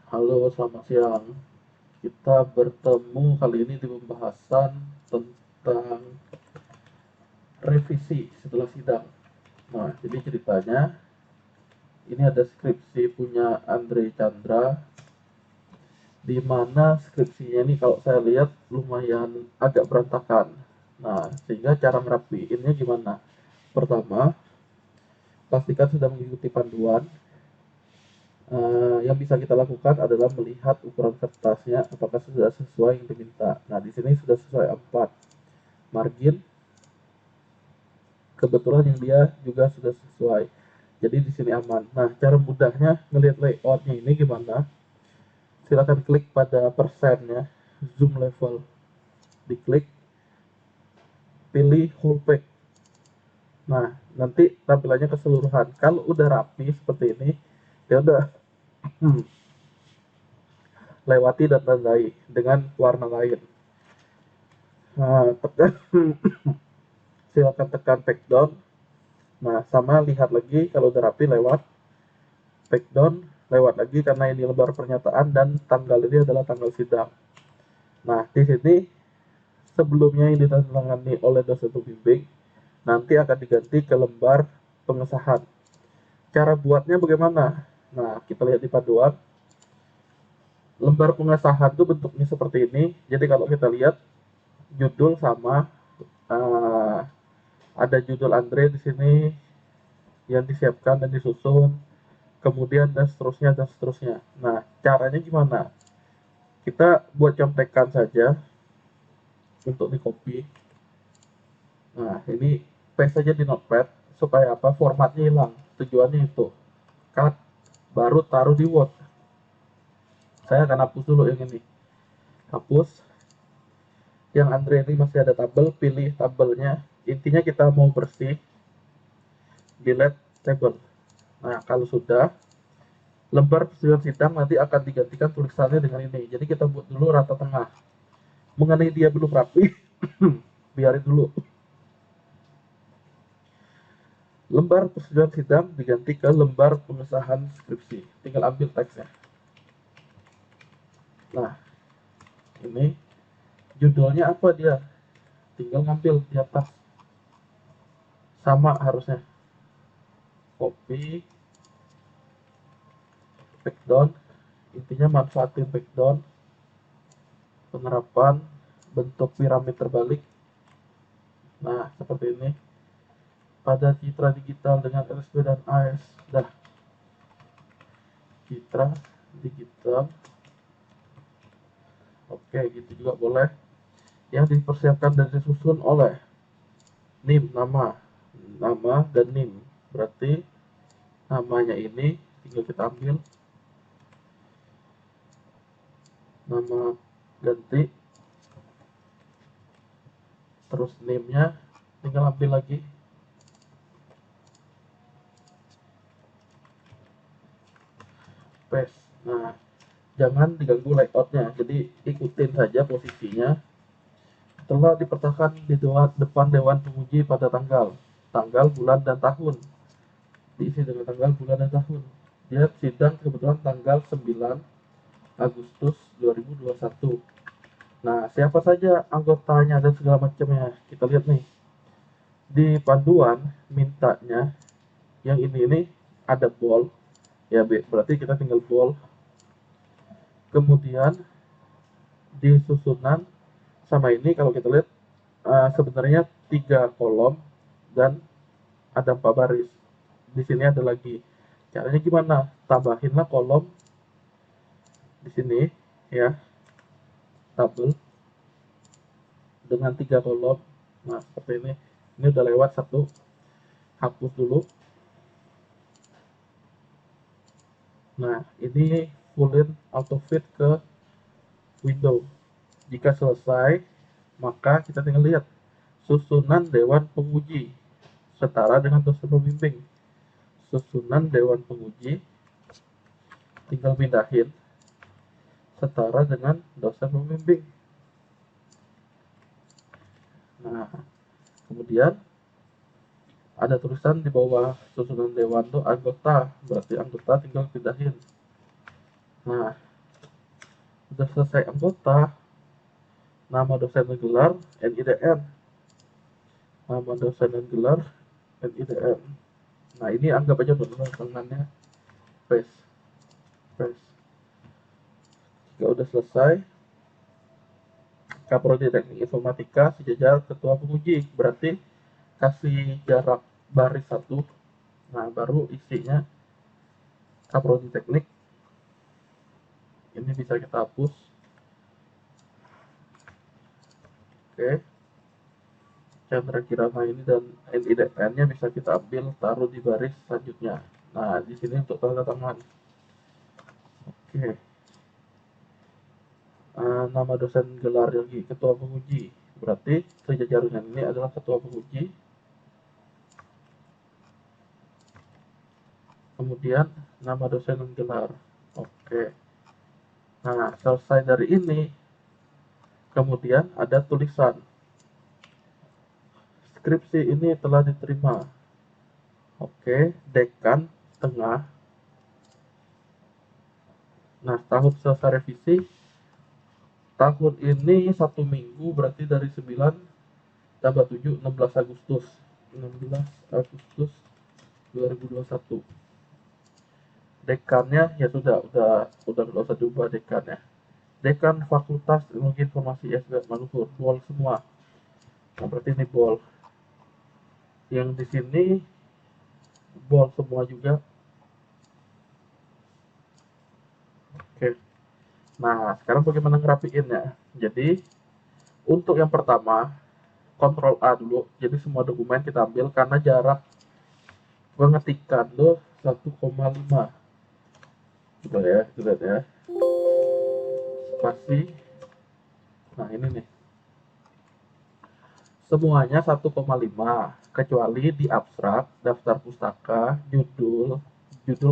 Halo, selamat siang. Kita bertemu kali ini di pembahasan tentang revisi setelah sidang. Nah, jadi ceritanya ini ada skripsi punya Andre Chandra, di mana skripsinya ini kalau saya lihat lumayan agak berantakan. Nah, sehingga cara ngerapiinnya gimana? Pertama, pastikan sudah mengikuti panduan. Yang bisa kita lakukan adalah melihat ukuran kertasnya apakah sudah sesuai yang diminta. Nah, di sini sudah sesuai 4 margin, kebetulan yang dia juga sudah sesuai. Jadi di sini aman. Nah, cara mudahnya ngelihat layoutnya ini gimana? Silakan klik pada persennya, zoom level, diklik, pilih whole page. Nah, nanti tampilannya keseluruhan. Kalau udah rapi seperti ini, ya udah lewati dan tandai dengan warna lain. Nah, tekan silakan tekan back down. Nah, sama lihat lagi kalau udah rapi lewat back down, lewat lagi karena ini lembar pernyataan dan tanggal ini adalah tanggal sidang. Nah, di sini sebelumnya yang ditandatangani oleh dosen pembimbing nanti akan diganti ke lembar pengesahan. Cara buatnya bagaimana? Nah, kita lihat di panduan. Lembar pengesahan itu bentuknya seperti ini. Jadi kalau kita lihat judul sama, uh, ada judul Andre di sini yang disiapkan dan disusun, kemudian dan seterusnya dan seterusnya. Nah, caranya gimana? Kita buat contekan saja untuk di copy. Nah, ini paste saja di notepad supaya apa? Formatnya hilang. Tujuannya itu. Cut, baru taruh di Word. Saya akan hapus dulu yang ini. Hapus. Yang Andre ini masih ada tabel, pilih tabelnya. Intinya kita mau bersih. Delete table. Nah, kalau sudah, lembar persetujuan sidang nanti akan digantikan tulisannya dengan ini. Jadi kita buat dulu rata tengah. Mengenai dia belum rapi, biarin dulu. Lembar persetujuan sidang diganti ke lembar pengesahan skripsi. Tinggal ambil teksnya. Nah, ini judulnya apa dia? Tinggal ngambil di atas. Sama harusnya. Copy, backdown. Intinya manfaatin backdown. Penerapan bentuk piramid terbalik. Nah, seperti ini. Pada citra digital dengan LSP dan AS. Dah. Citra digital. Oke, gitu juga boleh. Yang dipersiapkan dan disusun oleh NIM, nama dan NIM. Berarti namanya ini tinggal kita ambil, nama ganti, terus NIM-nya tinggal ambil lagi, paste. Nah, jangan diganggu layoutnya, jadi ikutin saja posisinya. Telah dipertahankan di depan Dewan Penguji pada tanggal, bulan, dan tahun. Diisi dengan tanggal, bulan, dan tahun. Dia sidang kebetulan tanggal 9 Agustus 2021. Nah, siapa saja anggotanya dan segala macamnya. Kita lihat nih. Di panduan mintanya yang ini ada bold. Ya, berarti kita tinggal bold. Kemudian di susunan sama ini kalau kita lihat sebenarnya 3 kolom dan ada 4 baris. Di sini ada lagi. Caranya gimana? Tambahinlah kolom di sini ya, tabel dengan 3 kolom. Nah, seperti ini. Ini udah lewat satu. Hapus dulu. Nah, ini fullin auto fit ke window. Jika selesai, maka kita tinggal lihat susunan Dewan Penguji setara dengan dosen pembimbing. Susunan Dewan Penguji tinggal pindahin setara dengan dosen pembimbing. Nah, kemudian ada tulisan di bawah susunan dewan tuh anggota, berarti anggota tinggal pindahin. Nah, udah selesai anggota, nama dosen dan gelar, NIDN. Nama dosen dan gelar, NIDN. Nah, ini anggap aja benar tangannya paste. Jika udah selesai, Kaprodi Teknik Informatika sejajar ketua penguji, berarti kasih jarak baris 1. Nah, baru isinya Kaprodi Teknik. Ini bisa kita hapus. Oke. Chandra Kirana ini dan NIDN-nya bisa kita ambil, taruh di baris selanjutnya. Nah, di sini untuk tanda tangan. Oke. Nama dosen gelar lagi ketua penguji, berarti sejajar dengan ini adalah ketua penguji. Kemudian nama dosen dan gelar. Oke. Nah, selesai dari ini, kemudian ada tulisan skripsi ini telah diterima. Oke, dekan tengah. Nah, tahun selesai revisi tahun ini 1 minggu, berarti dari 9 tambah 7, 16 Agustus 2021. Dekannya ya sudah nggak usah diubah dekannya. Dekan Fakultas Teknologi Informasi ISB Maluhur, bol semua. Nah, berarti ini bol. Yang di sini bol semua juga. Oke. Nah, sekarang bagaimana ngerapiinnya? Jadi, untuk yang pertama, Ctrl A dulu. Jadi semua dokumen kita ambil karena jarak pengetikan lo 1,5. Coba ya, lihat ya. Spasi. Nah, ini nih. Semuanya 1,5 kecuali di abstrak, daftar pustaka, judul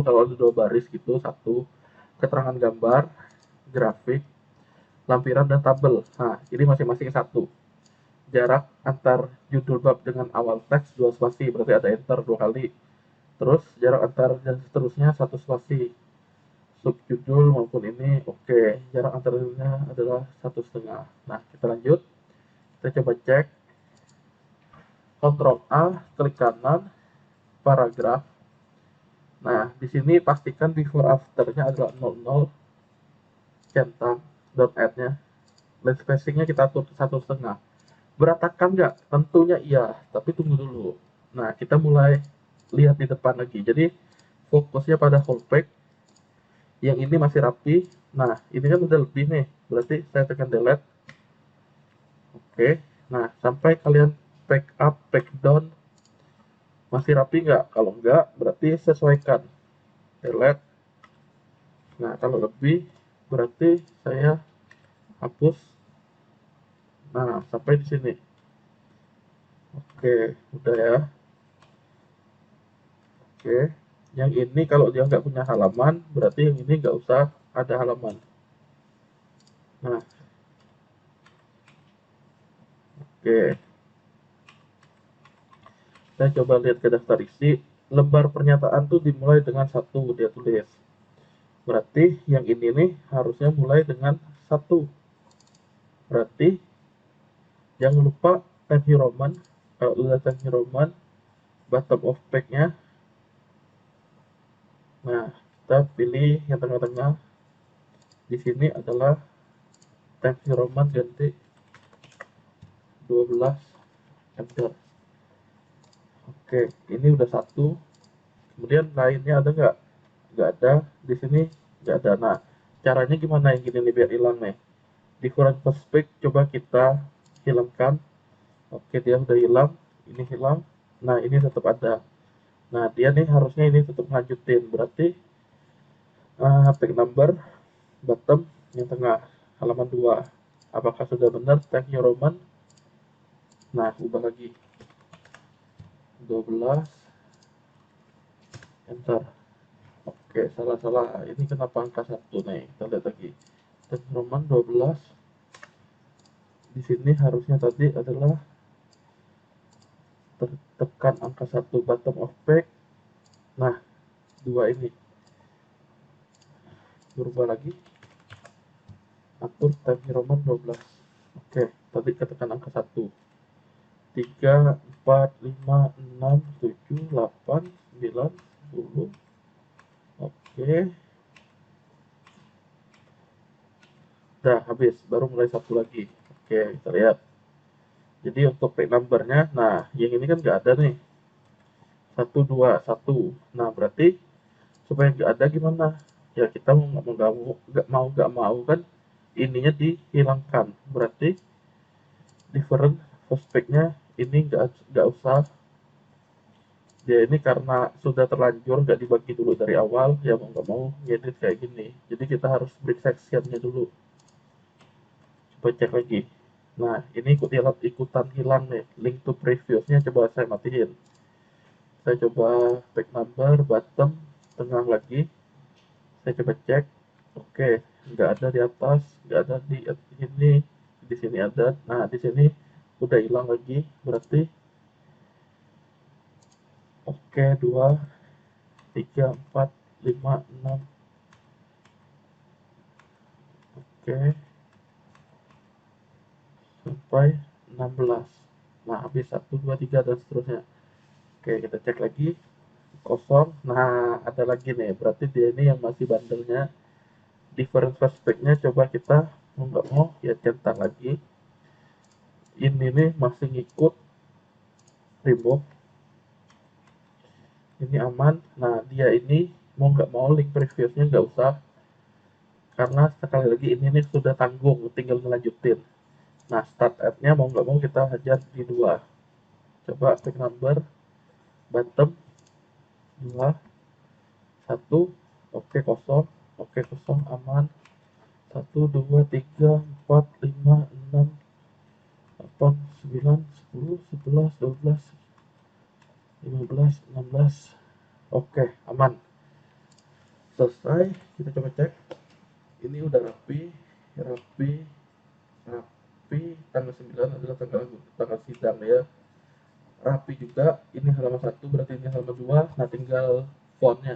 kalau ada 2 baris gitu, 1, keterangan gambar, grafik, lampiran dan tabel. Nah, ini masing-masing 1. Jarak antar judul bab dengan awal teks 2 spasi, berarti ada enter 2 kali. Terus jarak antar dan seterusnya 1 spasi. Subjudul maupun ini oke. Jarak antarnya adalah 1,5. Nah, kita lanjut. Kita coba cek. Ctrl A, klik kanan, paragraf. Nah, di sini pastikan before after-nya adalah 00, centang, dot add-nya. Dan spacing-nya kita atur ke 1,5. Berantakan nggak? Tentunya iya, tapi tunggu dulu. Nah, kita mulai lihat di depan lagi. Jadi, fokusnya pada whole page. Yang ini masih rapi. Nah, ini kan udah lebih nih. Berarti saya tekan delete. Oke. Nah, sampai kalian back up, back down, masih rapi nggak? Kalau nggak, berarti sesuaikan. Delete. Nah, kalau lebih, berarti saya hapus. Nah, sampai di sini. Oke, udah ya. Oke. Yang ini kalau dia nggak punya halaman, berarti yang ini nggak usah ada halaman. Nah, oke. Saya coba lihat ke daftar isi. Lembar pernyataan tuh dimulai dengan 1, dia tulis. Berarti yang ini nih harusnya mulai dengan 1. Berarti jangan lupa Time New Roman. Kalau udah Time New Roman, bottom of page-nya. Nah, kita pilih yang tengah-tengah. Di sini adalah Time New Roman, ganti 12, enter. Oke, ini udah 1. Kemudian lainnya ada nggak? Nggak ada. Di sini nggak ada. Nah, caranya gimana yang gini nih biar hilang nih? Di current perspective coba kita hilangkan. Oke, dia udah hilang. Ini hilang. Nah, ini tetap ada. Nah, dia nih harusnya ini tetap lanjutin. Berarti page number bottom yang tengah, halaman 2. Apakah sudah benar Time New Roman? Nah, ubah lagi. 12, enter. Oke, salah. Ini kenapa angka 1 nih? Kita lihat lagi. Time New Roman 12. Di sini harusnya tadi adalah tertekan angka 1 bottom of page. Nah, 2 ini berubah lagi. atur time Roman 12. Oke, tadi ketekan angka 1. 3, 4, 5, 6, 7, 8, 9, 10. Oke, udah habis, baru mulai satu lagi. Oke, kita lihat. Jadi untuk pick numbernya, nah yang ini kan nggak ada nih. 1, 2, 1. Nah berarti supaya nggak ada gimana? Ya kita mau nggak mau kan ininya dihilangkan. Berarti different prospeknya ini nggak usah. Ya ini karena sudah terlanjur nggak dibagi dulu dari awal, ya mau nggak mau ngedit kayak gini. Jadi kita harus break sectionnya dulu. Coba cek lagi. Nah ini ikutan hilang nih. Link to previousnya coba saya matiin. Saya coba back number bottom tengah lagi. Saya coba cek. Oke, nggak ada di atas, nggak ada di sini. Di sini ada. Nah di sini udah hilang lagi. Berarti oke, 2, 3, 4, 5, 6. Oke, sampai 16. Nah, habis 1, 2, 3 dan seterusnya. Oke, kita cek lagi. Kosong. Nah, ada lagi nih. Berarti dia ini yang masih bandelnya. Different prospeknya coba kita mau nggak mau ya centang lagi. Ini nih masih ngikut remove. Ini aman. Nah, dia ini mau nggak mau link previousnya nggak usah. Karena sekali lagi ini nih sudah tanggung, tinggal ngelanjutin. Nah, start add-nya mau nggak mau kita hajar di 2. Coba pick number bottom 2, 1. Oke, kosong. Oke, kosong, aman. 1, 2, 3, 4, 5, 6, 8, 9, 10, 11, 12, 15, 16. Oke, aman. Selesai. Kita coba cek. Ini udah rapi, rapi, rapi. Tanggal 9 adalah tanggal sidang ya. Rapi juga. Ini halaman 1, berarti ini halaman 2. Nah, tinggal fontnya.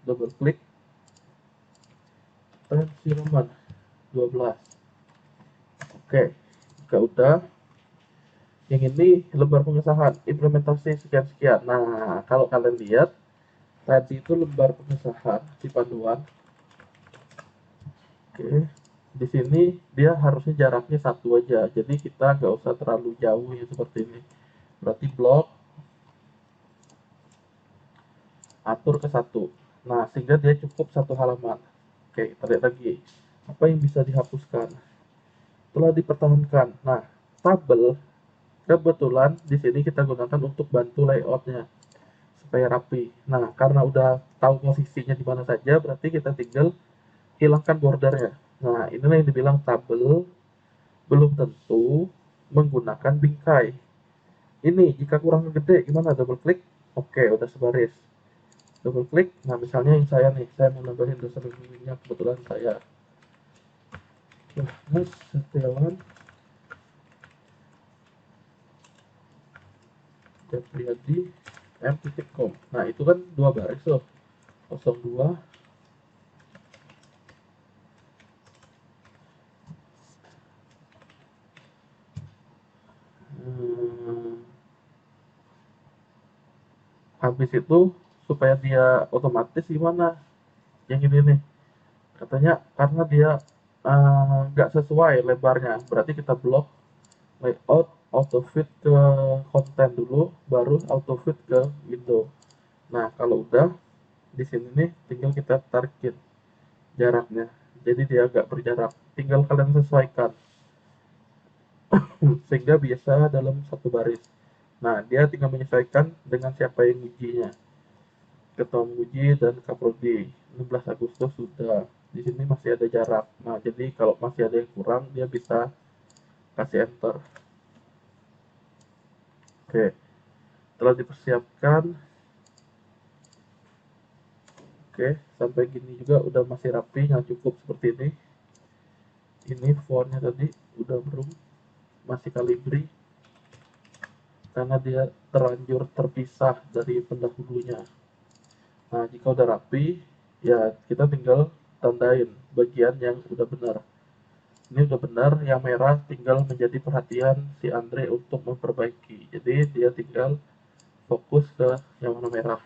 Double klik. Tensi Roman 12. Oke, jika udah, yang ini lembar pengesahan implementasi sekian-sekian. Nah, kalau kalian lihat tadi itu lembar pengesahan di panduan. Oke, di sini dia harusnya jaraknya 1 aja, jadi kita nggak usah terlalu jauh ya seperti ini. Berarti blok atur ke 1. Nah, sehingga dia cukup 1 halaman. Oke, kita lihat lagi apa yang bisa dihapuskan. Telah dipertahankan. Nah, tabel kebetulan di sini kita gunakan untuk bantu layoutnya supaya rapi. Nah, karena udah tahu posisinya di mana saja, berarti kita tinggal hilangkan bordernya. Nah, inilah yang dibilang tabel belum tentu menggunakan bingkai. Ini jika kurang gede gimana? Double klik. Oke, udah sebaris. Double klik. Nah, misalnya yang saya nih, saya mau nambahin dasar bimbingnya, kebetulan saya. Mas Setiawan Japriyadi m.com. Nah, itu kan 2 baris loh. 02. Habis itu supaya dia otomatis gimana? Yang ini nih, katanya karena dia nggak sesuai lebarnya, berarti kita blok layout auto fit ke konten dulu, baru auto fit ke window. Nah, kalau udah di sini nih tinggal kita tarikin jaraknya, jadi dia agak berjarak, tinggal kalian sesuaikan sehingga biasa dalam satu baris. Nah, dia tinggal menyesuaikan dengan siapa yang ujinya. Ketua menguji dan Kaprodi 16 Agustus sudah. Di sini masih ada jarak. Nah, jadi kalau masih ada yang kurang, dia bisa kasih enter. Oke, telah dipersiapkan. Oke, sampai gini juga udah masih rapi, yang cukup seperti ini. Ini fontnya tadi udah belum, masih kalibri karena dia terlanjur terpisah dari pendahulunya. Nah, jika udah rapi, ya kita tinggal tandain bagian yang udah benar. Ini udah benar, yang merah tinggal menjadi perhatian si Andre untuk memperbaiki. Jadi dia tinggal fokus ke yang warna merah.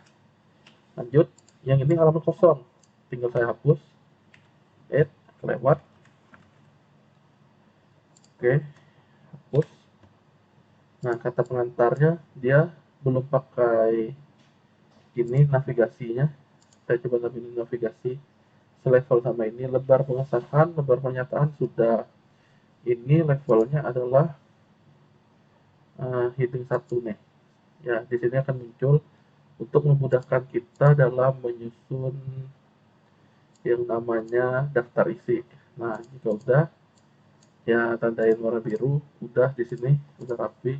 Lanjut, yang ini halaman kosong, tinggal saya hapus, kelewat, oke, hapus. Nah, kata pengantarnya dia belum pakai ini navigasinya. Saya coba ambil navigasi selevel sama ini. Lebar pengesahan, lebar pernyataan sudah. Ini levelnya adalah heading 1 nih. Ya, di sini akan muncul untuk memudahkan kita dalam menyusun yang namanya daftar isi. Nah, jika udah, ya tandain warna biru. Udah di sini, udah rapi.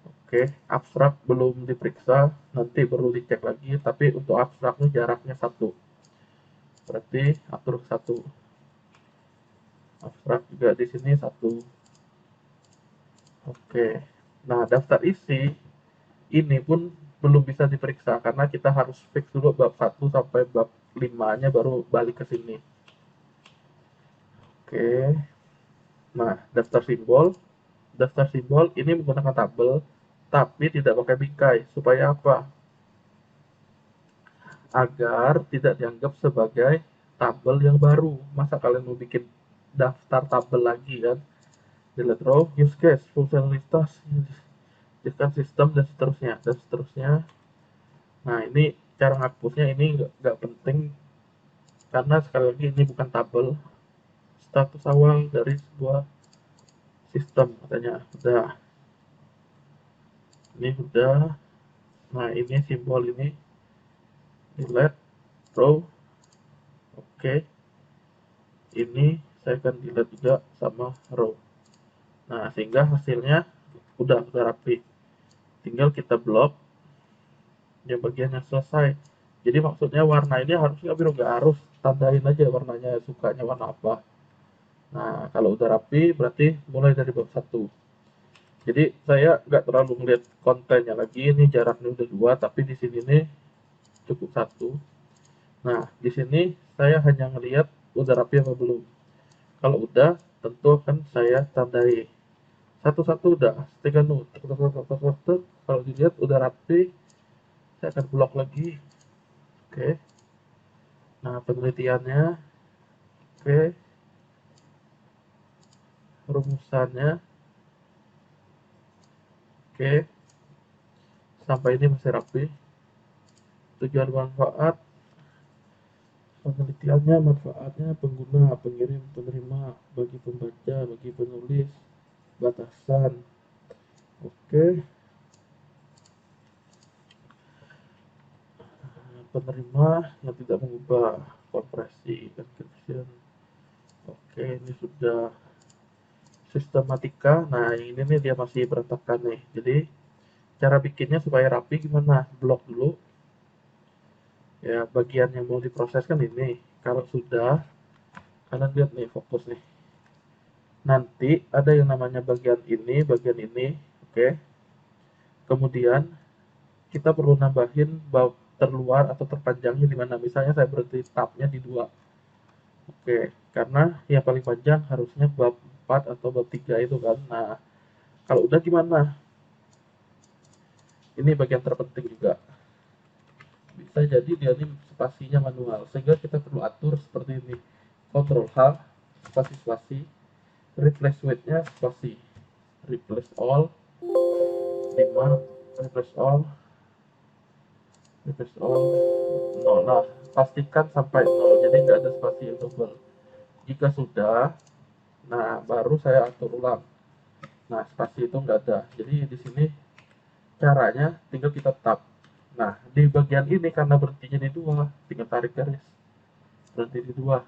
Oke, abstrak belum diperiksa, nanti perlu dicek lagi. Tapi untuk abstraknya jaraknya 1, berarti atur 1. Abstrak juga di sini 1. Oke, nah daftar isi ini pun belum bisa diperiksa karena kita harus fix dulu bab 1 sampai bab 5-nya baru balik ke sini. Oke, nah daftar simbol ini menggunakan tabel tapi tidak pakai bingkai. Supaya apa? Agar tidak dianggap sebagai tabel yang baru. Masa kalian mau bikin daftar tabel lagi kan? Delete row, use case, fungsionalitas, sistem sistem dan seterusnya dan seterusnya. Nah, ini cara ngapusnya ini nggak penting karena sekali lagi ini bukan tabel. Status awal dari sebuah sistem katanya udah. Ini udah. Nah, ini simbol ini delete row. Oke, ini saya akan delete juga sama row. Nah, sehingga hasilnya udah rapi. Tinggal kita blok yang bagian yang selesai. Jadi maksudnya warna ini harusnya biru, nggak harus tandain aja warnanya, sukanya warna apa. Nah, kalau udah rapi berarti mulai dari bab 1. Jadi saya nggak terlalu melihat kontennya lagi, ini jaraknya udah 2, tapi di sini nih cukup 1. Nah, di sini saya hanya ngelihat udah rapi apa belum. Kalau udah, tentu akan saya tandai. Satu-satu udah, setekan kalau dilihat udah rapi, saya akan blok lagi. Oke. Nah, penelitiannya, oke. Rumusannya, oke. Sampai ini masih rapi. Tujuan manfaat, penelitiannya, manfaatnya, pengguna, pengirim, penerima, bagi pembaca, bagi penulis, batasan. Oke. Penerima yang tidak mengubah kompresi encryption. Oke, ini sudah sistematika. Nah, ini nih dia masih berantakan nih. Jadi cara bikinnya supaya rapi gimana? Blok dulu. Ya, bagian yang mau diproses kan ini. Kalau sudah, kalian lihat nih fokus nih. Nanti ada yang namanya bagian ini, oke. Kemudian kita perlu nambahin bab terluar atau terpanjangnya di mana. Misalnya saya berhenti tabnya di 2. Oke, karena yang paling panjang harusnya bab 4 atau bab 3 itu kan. Nah, kalau udah gimana? Ini bagian terpenting juga. Bisa jadi dia ini spasinya manual, sehingga kita perlu atur seperti ini. Ctrl H, spasi-spasi, replace with-nya spasi, replace all, 5, replace all, 0. Nah, pastikan sampai 0, jadi nggak ada spasi yang double. Jika sudah, nah baru saya atur ulang. Nah, spasi itu nggak ada. Jadi di sini caranya tinggal kita tab. Nah, di bagian ini karena berhentinya di 2, tinggal tarik garis. Berhenti di 2.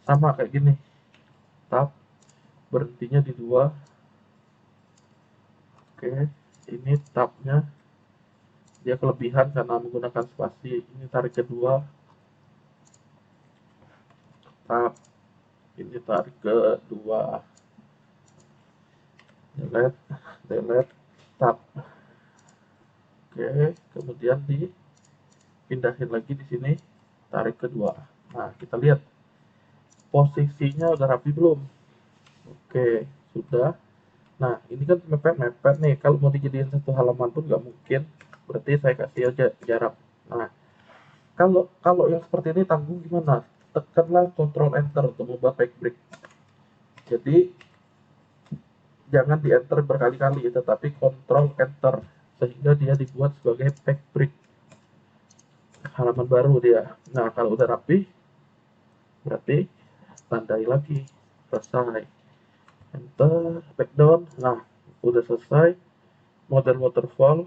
Sama kayak gini. Tab, berhentinya di 2. Oke, ini tabnya dia kelebihan karena menggunakan spasi. Ini tarik kedua. Tab, ini tarik kedua. Delete, delete, tab. Oke, kemudian dipindahin lagi di sini, tarik kedua. Nah, kita lihat Posisinya udah rapi belum? Oke, sudah. Nah, ini kan mepet-mepet nih. Kalau mau dijadiin satu halaman pun nggak mungkin. Berarti saya kasih aja jarak. Nah, kalau kalau yang seperti ini tanggung gimana? Tekanlah Ctrl Enter untuk membuat backbreak. Jadi jangan di enter berkali-kali, tetapi Ctrl Enter sehingga dia dibuat sebagai backbreak, halaman baru dia. Nah, kalau udah rapi, berarti tandai lagi selesai. Enter, backdown. Nah, udah selesai. Model waterfall,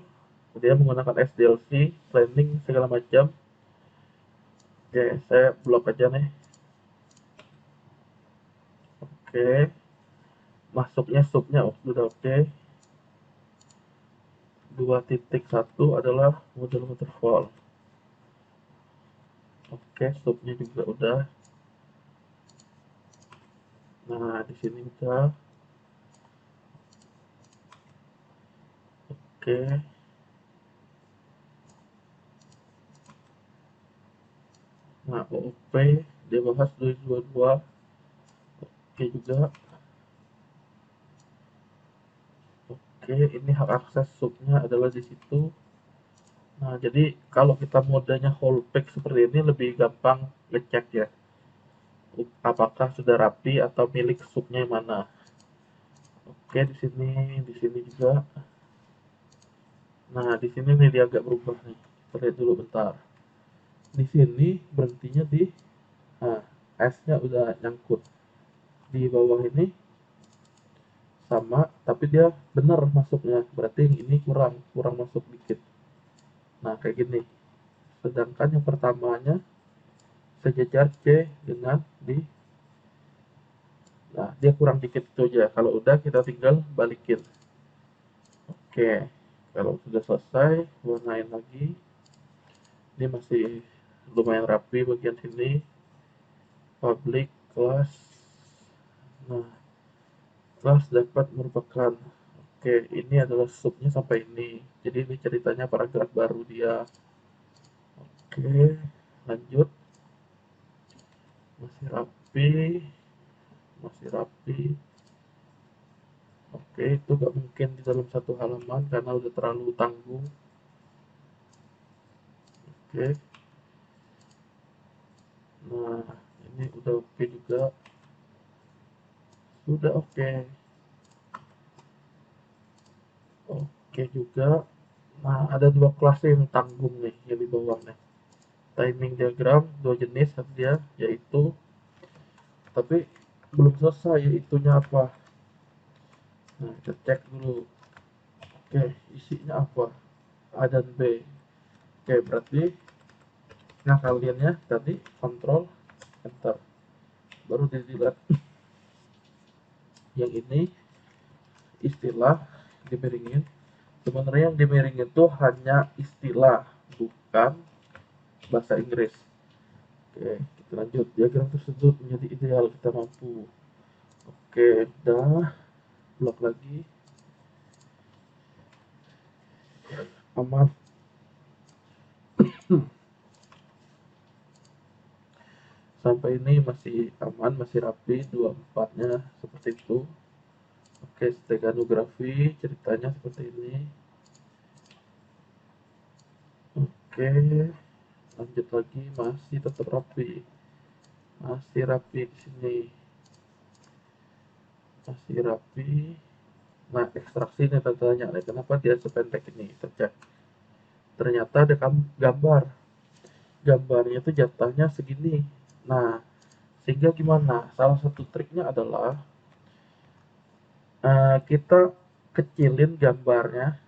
dia menggunakan SDLC, planning segala macam. Oke, saya blok aja nih. Oke, masuknya subnya sudah oke. 2.1 adalah model waterfall. Oke, subnya juga udah. Nah, di sini udah. Oke. Nah, OOP dia bahas 2022. Oke juga. Oke, ini hak akses subnya adalah di situ. Nah, jadi kalau kita modenya whole page seperti ini lebih gampang ngecek ya. Apakah sudah rapi atau milik subnya mana. Oke, di sini juga. Nah, di sini nih dia agak berubah nih. Kita lihat dulu bentar. Di sini berhentinya di nah, S-nya udah nyangkut. Di bawah ini sama, tapi dia benar masuknya. Berarti yang ini kurang, kurang masuk dikit. Nah, kayak gini. Sedangkan yang pertamanya sejajar C dengan di. Nah, dia kurang dikit itu aja. Kalau udah kita tinggal balikin. Oke, kalau sudah selesai, warnain lagi. Ini masih lumayan rapi bagian sini. Public kelas. Nah, kelas dapat merupakan. Oke, ini adalah subnya sampai ini. Jadi ini ceritanya paragraf baru dia. Oke, lanjut. Masih rapi, masih rapi. Oke, itu gak mungkin di dalam satu halaman karena udah terlalu tanggung. Oke, nah ini udah oke juga. Sudah oke. Oke juga. Nah, ada dua kelas yang tanggung nih yang di bawah nih. Timing diagram dua jenis dia, yaitu tapi belum selesai itunya apa. Nah, kita cek dulu. Oke, isinya apa? A dan B. Oke, berarti ngakalinnya tadi kontrol enter. Baru dilihat yang ini istilah dimiringin. Sebenarnya yang dimiringin itu hanya istilah, bukan bahasa Inggris. Oke, kita lanjut. Diagram tersebut menjadi ideal kita mampu. Oke, udah. Blok lagi. Aman. Sampai ini masih aman, masih rapi. 24-nya seperti itu. Oke, steganografi ceritanya seperti ini. Oke, lanjut lagi, masih tetap rapi. Masih rapi di sini. Masih rapi. Nah, ekstraksi ini tanya nih, kenapa dia sependek ini? Kita cek. Ternyata ada gambar. Gambarnya itu jatahnya segini. Nah, sehingga gimana? Salah satu triknya adalah kita kecilin gambarnya.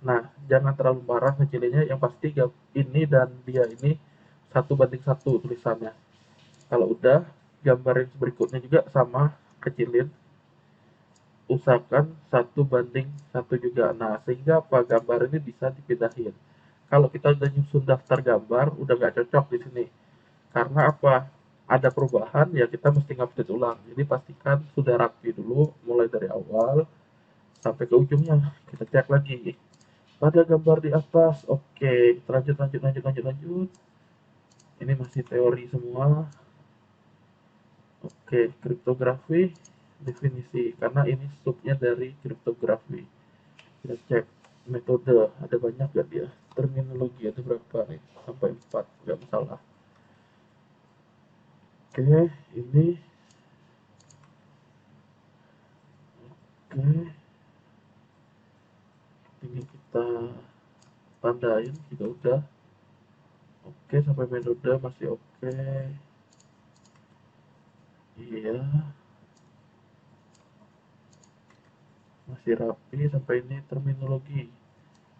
Nah, jangan terlalu parah kecilinnya. Yang pasti ini dan dia ini 1:1 tulisannya. Kalau udah, gambar yang berikutnya juga sama, kecilin. Usahakan 1:1 juga. Nah, sehingga apa? Gambar ini bisa dipindahin. Kalau kita udah nyusun daftar gambar, udah nggak cocok di sini. Karena apa? Ada perubahan, ya kita mesti ngupdate ulang. Jadi pastikan sudah rapi dulu, mulai dari awal sampai ke ujungnya. Kita cek lagi. Pada gambar di atas, oke. Lanjut. Ini masih teori semua. Oke, kriptografi definisi, karena ini subnya dari kriptografi. Kita cek metode, ada banyak gak dia? Terminologi ada berapa nih? Sampai 4, nggak masalah. Oke, oke, ini kita tandain juga udah. Oke, sampai metode masih oke. Iya, masih rapi sampai ini terminologi.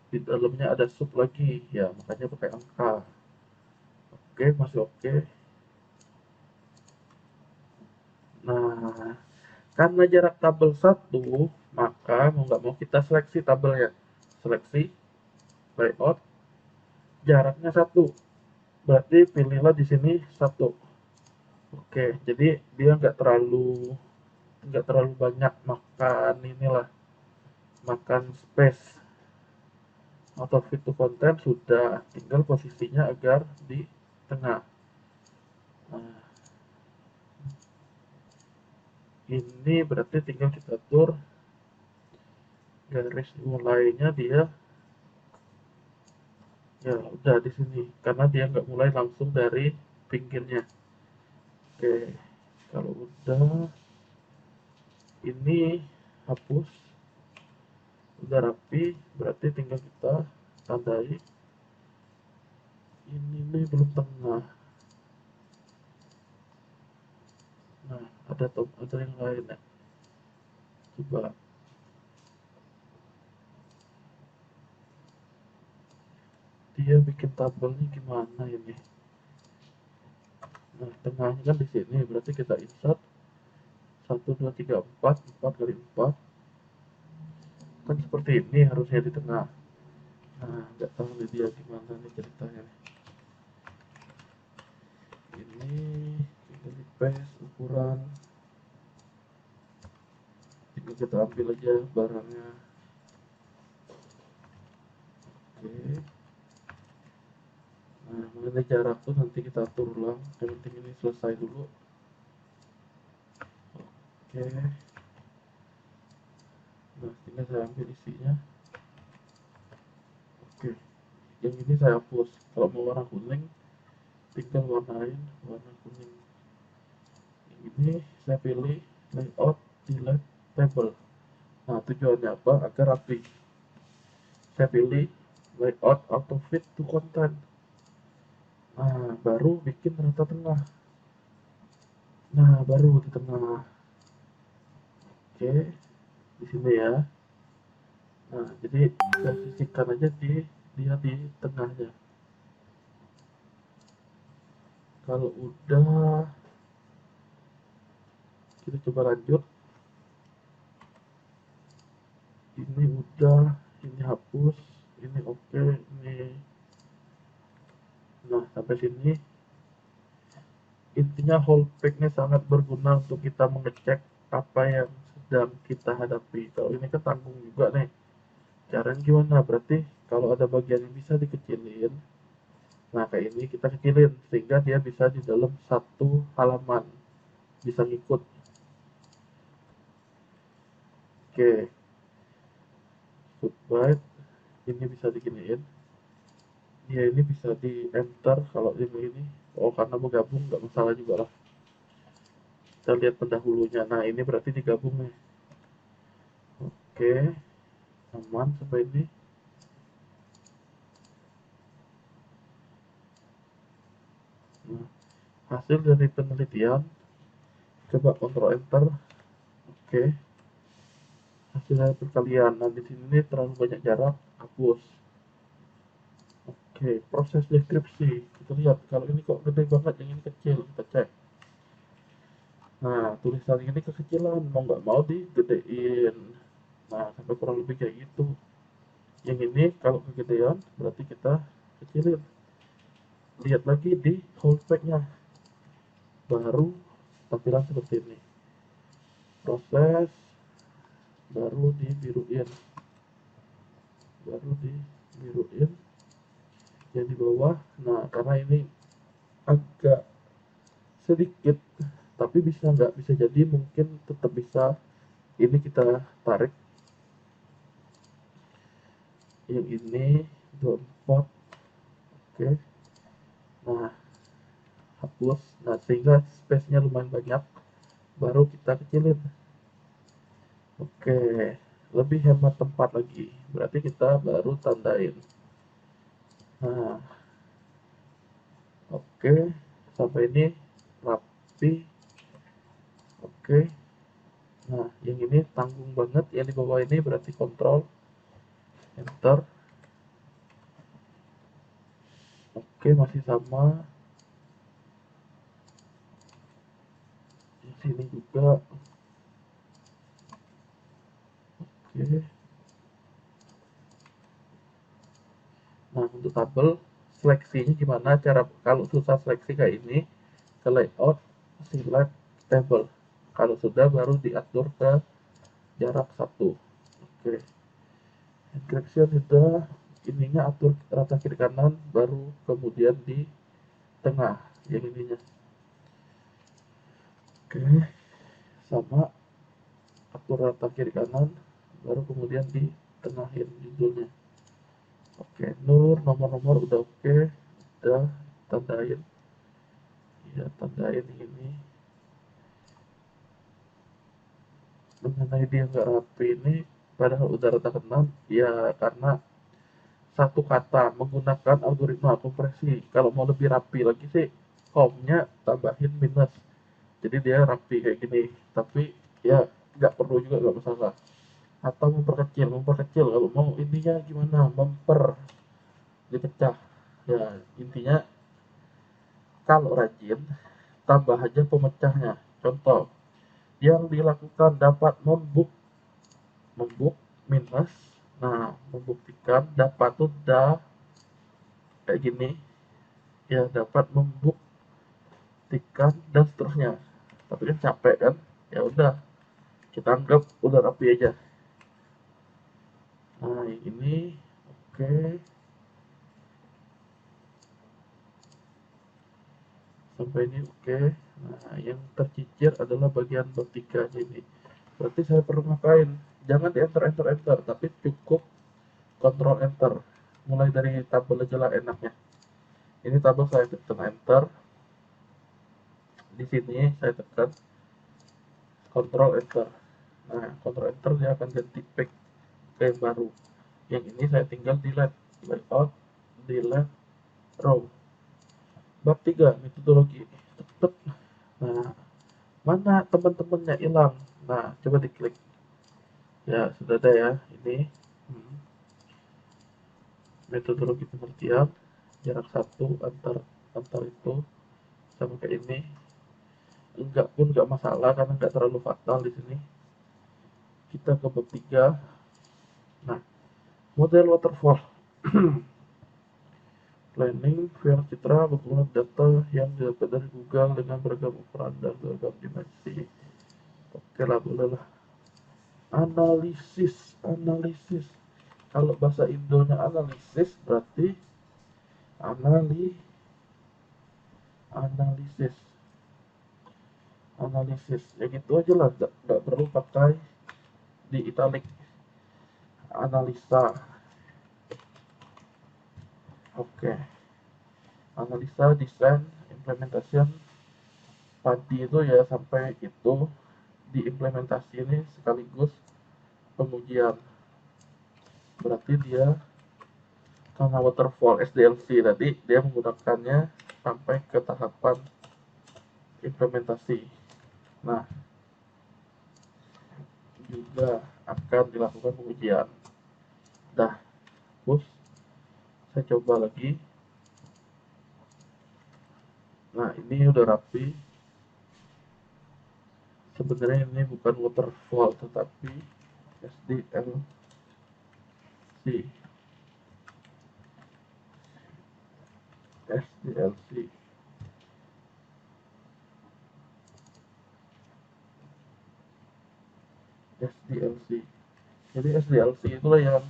Di dalamnya ada sub lagi, ya makanya pakai angka. Oke, masih oke. Nah, karena jarak tabel 1, maka mau nggak mau kita seleksi tabelnya. Seleksi, layout, jaraknya 1. Berarti pilihlah di sini 1. Oke, jadi dia nggak terlalu banyak makan inilah, makan space. Auto fit to content sudah, tinggal posisinya agar di tengah. Nah, ini berarti tinggal kita atur garis mulainya dia, ya udah di sini karena dia nggak mulai langsung dari pinggirnya. Oke, kalau udah ini hapus, udah rapi, berarti tinggal kita tandai ini nih belum tengah. Nah, ada yang lain ya, coba dia bikin tabelnya gimana ini. Nah, tengahnya kan di sini, berarti kita insert 1 2 3 4, 4 kali 4 kan seperti ini harusnya di tengah. Nah, nggak tahu nih dia gimana nih ceritanya. Ini tinggal di paste ukuran, tinggal kita ambil aja barangnya. Oke, nah mengenai jarak tuh nanti kita atur ulang, yang penting ini selesai dulu. Oke, nah tinggal saya ambil isinya. Oke, yang ini saya hapus. Kalau mau warna kuning tinggal warnain warna kuning. Yang ini saya pilih layout delete table. Nah, tujuannya apa? Agar rapi. Saya pilih layout auto fit to content. Nah, baru bikin rata tengah. Nah, baru di tengah. Oke, di sini ya. Nah, jadi posisikan aja dia di tengahnya. Kalau udah, kita coba lanjut. Ini udah, ini hapus, ini oke, ini. Nah, sampai sini intinya whole pack-nya sangat berguna untuk kita mengecek apa yang sedang kita hadapi. Kalau ini kan tanggung juga nih. Caranya gimana? Berarti kalau ada bagian yang bisa dikecilin, nah kayak ini kita kecilin sehingga dia bisa di dalam satu halaman, bisa ngikut. Oke, subbyte ini bisa diginiin. Dia ini bisa di enter kalau ini. Oh, karena mau gabung nggak masalah juga lah. Kita lihat pendahulunya. Nah, ini berarti digabung nih. Oke, aman sampai ini. Nah, hasil dari penelitian, coba kontrol enter. Oke, hasil dari perkalian. Nah, di sini terlalu banyak jarak, hapus. Oke, proses deskripsi. Kita lihat kalau ini kok gede banget, yang ini kecil. Kita cek. Nah, tulisan ini kekecilan, mau nggak mau digedein. Nah, sampai kurang lebih kayak gitu. Yang ini kalau kegedean berarti kita kecilin. Lihat lagi di whole pack-nya, baru tampilan seperti ini. Proses, baru dibiruin, yang di bawah. Nah, karena ini agak sedikit tapi bisa nggak bisa jadi mungkin tetap bisa. Ini kita tarik yang ini 24. Oke, nah hapus. Nah, sehingga space nya lumayan banyak, baru kita kecilin. Oke, lebih hemat tempat lagi, berarti kita baru tandain. Nah, oke, sampai ini rapi. Oke, nah yang ini tanggung banget, yang di bawah ini berarti kontrol enter. Oke, masih sama. Di sini juga. Oke, nah untuk tabel seleksinya gimana cara kalau susah seleksi kayak ini, ke layout, select table. Kalau sudah baru diatur ke jarak 1. Oke, encryption sudah, ininya atur rata kiri kanan, baru kemudian di tengah yang ininya. Oke, sama, atur rata kiri kanan, baru kemudian di tengahin judulnya. Oke, Nur, nomor-nomor udah oke, udah tandain. Ya, tandain ini. Mengenai dia nggak rapi ini, padahal udah rata keenam, ya karena satu kata menggunakan algoritma kompresi. Kalau mau lebih rapi lagi sih, komnya tambahin minus, jadi dia rapi kayak gini. Tapi ya nggak perlu juga, nggak masalah. Atau memperkecil, memperkecil kalau mau. Intinya gimana, memper, dipecah. Ya intinya kalau rajin, tambah aja pemecahnya. Contoh yang dilakukan dapat membuk minus. Nah, membuktikan dapat tuh kayak gini, ya dapat membuktikan dan seterusnya. Tapi kan capek kan, ya udah kita anggap udah rapi aja. Nah ini oke. Sampai ini oke. Nah, yang tercicir adalah bagian bab 3 ini. Berarti saya perlu ngapain? Jangan di enter enter enter, tapi cukup kontrol enter. Mulai dari tabel aja lah enaknya. Ini tabel saya tekan enter. Di sini saya tekan kontrol enter. Nah, kontrol enter dia akan ganti pack ke yang baru. Yang ini saya tinggal delete, layout, delete row. Bab 3 metodologi. Tetep. Nah, mana teman-temannya hilang? Nah, coba diklik. Ya, sudah ada ya. Ini metodologi pengertian jarak 1 antar itu sama kayak ini. Enggak pun enggak masalah karena enggak terlalu fatal di sini. Kita ke bab 3. Nah, model waterfall. Planning, VR citra, mengumpulkan data yang didapat dari Google dengan beragam ukuran dan beragam dimensi. Oke lah, boleh lah. Analisis. Kalau bahasa Indonya analisis, berarti analisis. Ya gitu aja lah, nggak perlu pakai di italic. Analisa. Oke. Analisa, desain, implementation. Tadi itu ya sampai itu diimplementasi ini sekaligus pengujian. Berarti dia karena waterfall SDLC tadi dia menggunakannya sampai ke tahapan implementasi. Nah, juga akan dilakukan pengujian. Dah, terus saya coba lagi. Nah, ini udah rapi. Sebenarnya ini bukan waterfall tetapi SDLC. SDLC. SDLC. Jadi SDLC itulah yang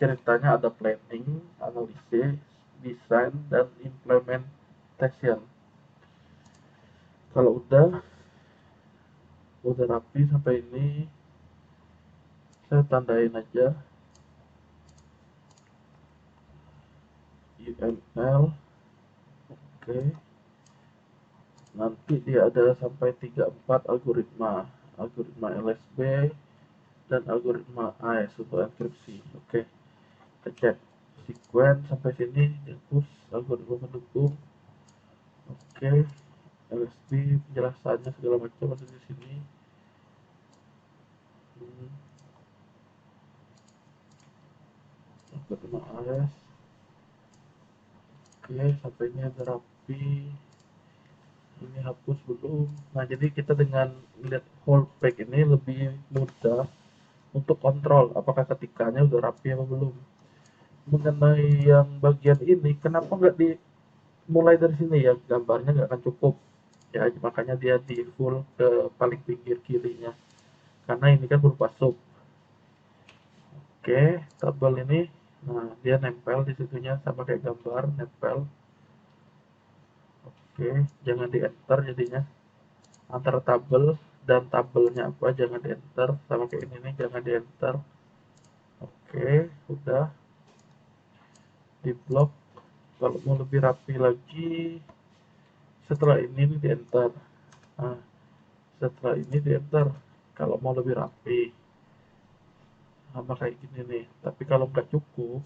ceritanya ada planning, analisis, design, dan implementation. Kalau udah, Udah rapi sampai ini, saya tandain aja UML. Oke, nanti dia ada sampai 34 algoritma, algoritma LSB dan algoritma AES untuk enkripsi. Oke, kita cek sequence sampai sini, dihapus algoritma pendukung. Oke, LSB penjelasannya segala macam ada di sini. Algoritma AES. Oke, sampai ini ada rapi. Ini hapus belum. Nah, jadi kita dengan lihat whole page ini lebih mudah untuk kontrol apakah ketikanya udah rapi apa belum. Mengenai yang bagian ini, kenapa nggak dimulai dari sini ya, gambarnya nggak akan cukup ya, makanya dia di full ke paling pinggir kirinya karena ini kan berupa sub. Oke, tabel ini, nah dia nempel di situnya sama kayak gambar, nempel. Oke, jangan di enter jadinya, antara tabel dan tabelnya apa jangan di enter, sama kayak ini nih jangan di enter. Oke, udah di blok. Kalau mau lebih rapi lagi, setelah ini nih di enter. Nah, setelah ini di enter kalau mau lebih rapi, sama kayak gini nih. Tapi kalau nggak cukup,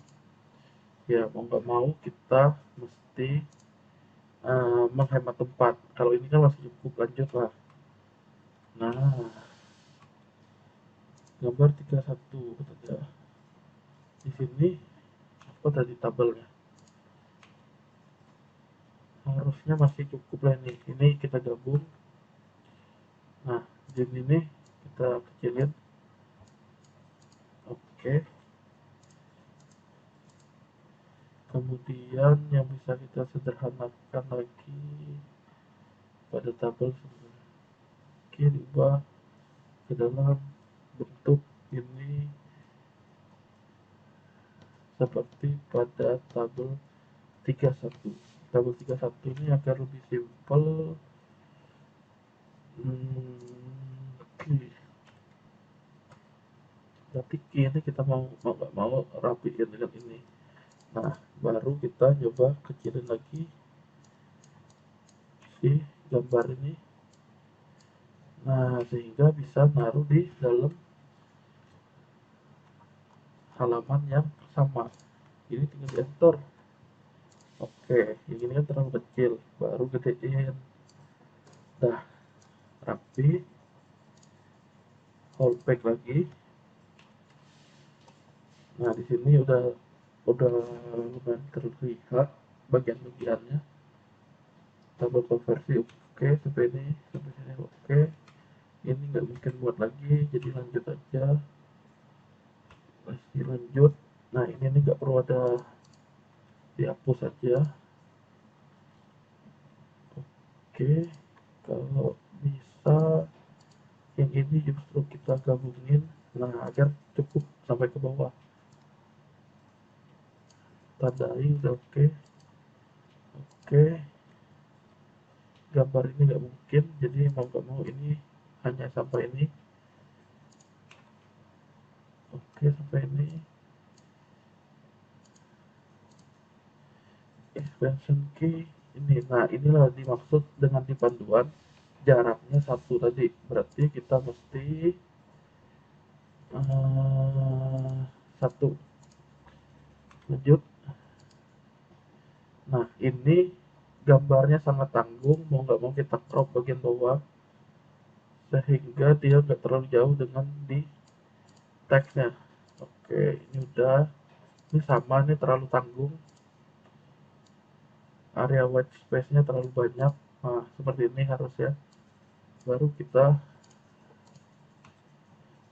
ya mau nggak mau kita mesti menghemat tempat. Kalau ini kan masih cukup, lanjut lah. Nah, gambar 31 saja. Di sini apa tadi tabelnya? Harusnya masih cukup lah nih. Ini kita gabung. Nah, di ini kita kecilin. Oke. Kemudian yang bisa kita sederhanakan lagi pada tabel sebenarnya. Oke, diubah ke dalam bentuk ini seperti pada tabel 31. Tabel 31 ini agar lebih simpel. Oke. Berarti ini kita mau nggak mau rapiin dengan ini. Nah, baru kita coba kecilin lagi si gambar ini. Nah, sehingga bisa naruh di dalam halaman yang sama. Ini tinggal di enter. Oke, yang ini kan terlalu kecil, baru gedein. Dah rapi. Whole page lagi. Nah, di sini udah lumayan terlihat bagian-bagiannya. Tabel konversi oke, sampai sini oke. Ini nggak mungkin buat lagi, jadi lanjut aja. Masih lanjut. Nah, ini nih nggak perlu ada, dihapus aja. Oke, kalau bisa yang ini justru kita gabungin, nah agar cukup sampai ke bawah. Tandai udah oke. Oke, gambar ini nggak mungkin, jadi mau nggak mau ini hanya sampai ini. Oke, sampai ini. Expansion key ini, nah inilah dimaksud dengan di panduan jaraknya 1 tadi, berarti kita mesti 1. Lanjut. Nah, ini gambarnya sangat tanggung, mau nggak mau kita crop bagian bawah sehingga dia nggak terlalu jauh dengan di teksnya. Oke, ini udah. Ini sama, ini terlalu tanggung, area white space-nya terlalu banyak. Nah, seperti ini harus ya. Baru kita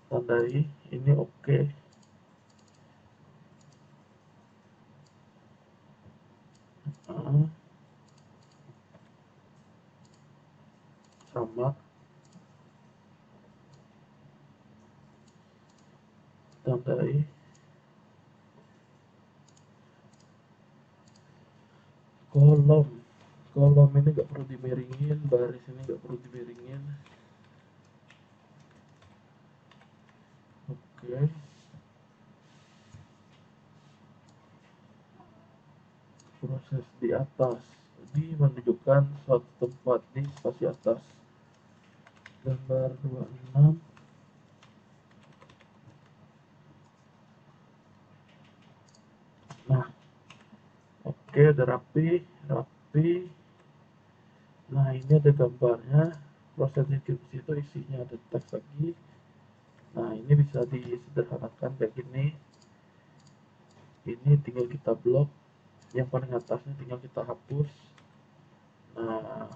tandai ini oke. Nah, sama, tandai. Kolom ini nggak perlu dimiringin, baris ini nggak perlu dimiringin. Oke. Proses di atas. Ini menunjukkan suatu tempat di spasi atas. Gambar 26. Nah, oke, udah rapi. Nah, ini ada gambarnya. Proses deskripsi itu isinya ada teks lagi. Nah, ini bisa disederhanakan kayak gini. Ini tinggal kita blok. Yang paling atasnya tinggal kita hapus. Nah,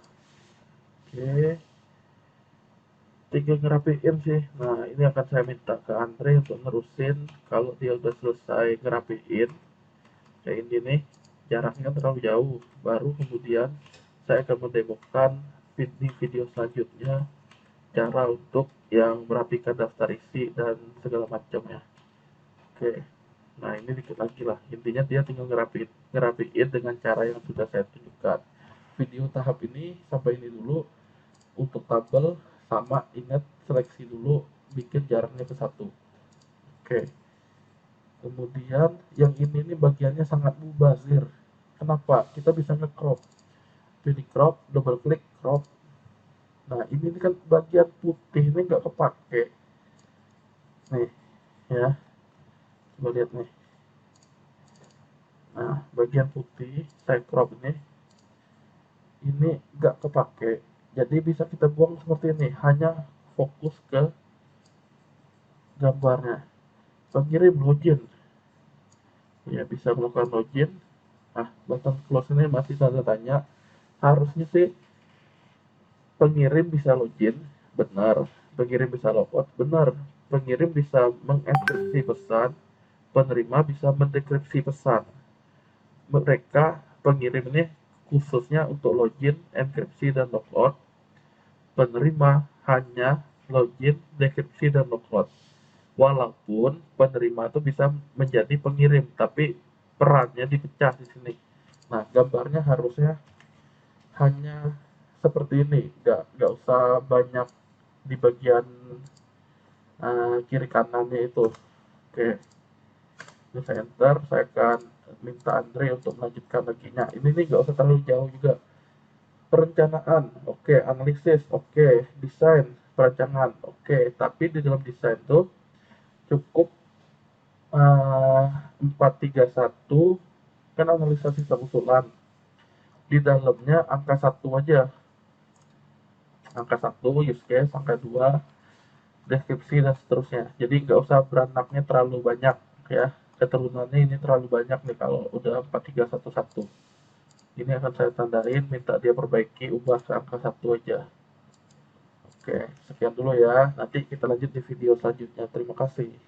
oke. Tinggal ngerapiin sih. Nah, ini akan saya minta ke Andre untuk nerusin. Kalau dia udah selesai ngerapiin, kayak ini nih, jaraknya terlalu jauh, baru kemudian saya akan mendemokan di video selanjutnya cara untuk yang merapikan daftar isi dan segala macamnya. Oke, nah ini dikit lagi lah, intinya dia tinggal ngerapiin dengan cara yang sudah saya tunjukkan. Video tahap ini sampai ini dulu. Untuk tabel sama, ingat seleksi dulu, bikin jaraknya ke 1. Oke, kemudian yang ini nih bagiannya sangat mubazir. Kenapa? Kita bisa nge-crop. Pilih crop, double klik crop. Nah, ini kan bagian putih ini nggak kepake. Nih, ya. Coba lihat nih. Nah, bagian putih saya crop ini nggak kepake. Jadi bisa kita buang seperti ini. Hanya fokus ke gambarnya. Pengirim login. Ya, bisa melakukan login. Nah, button close ini masih tanda tanya. Harusnya sih pengirim bisa login, benar. Pengirim bisa logout, benar. Pengirim bisa mengenkripsi pesan, penerima bisa mendekripsi pesan. Mereka pengirim ini khususnya untuk login, enkripsi, dan logout. Penerima hanya login, dekripsi, dan logout. Walaupun penerima itu bisa menjadi pengirim, tapi perannya dipecah di sini. Nah, gambarnya harusnya hanya seperti ini, nggak usah banyak di bagian kiri kanannya itu. Oke, ini saya enter, saya akan minta Andre untuk melanjutkan lagi. Nah, ini nih nggak usah terlalu jauh juga. Perencanaan, oke. Analisis, oke. Desain, perancangan, oke. Tapi di dalam desain tuh cukup 431 kan analisa sistem usulan. Di dalamnya angka 1 aja. Angka 1 use case, angka 2 deskripsi dan seterusnya. Jadi nggak usah beranaknya terlalu banyak ya. Keturunannya ini terlalu banyak nih kalau udah 4311. Ini akan saya tandain, minta dia perbaiki, ubah ke angka 1 aja. Oke, sekian dulu ya. Nanti kita lanjut di video selanjutnya. Terima kasih.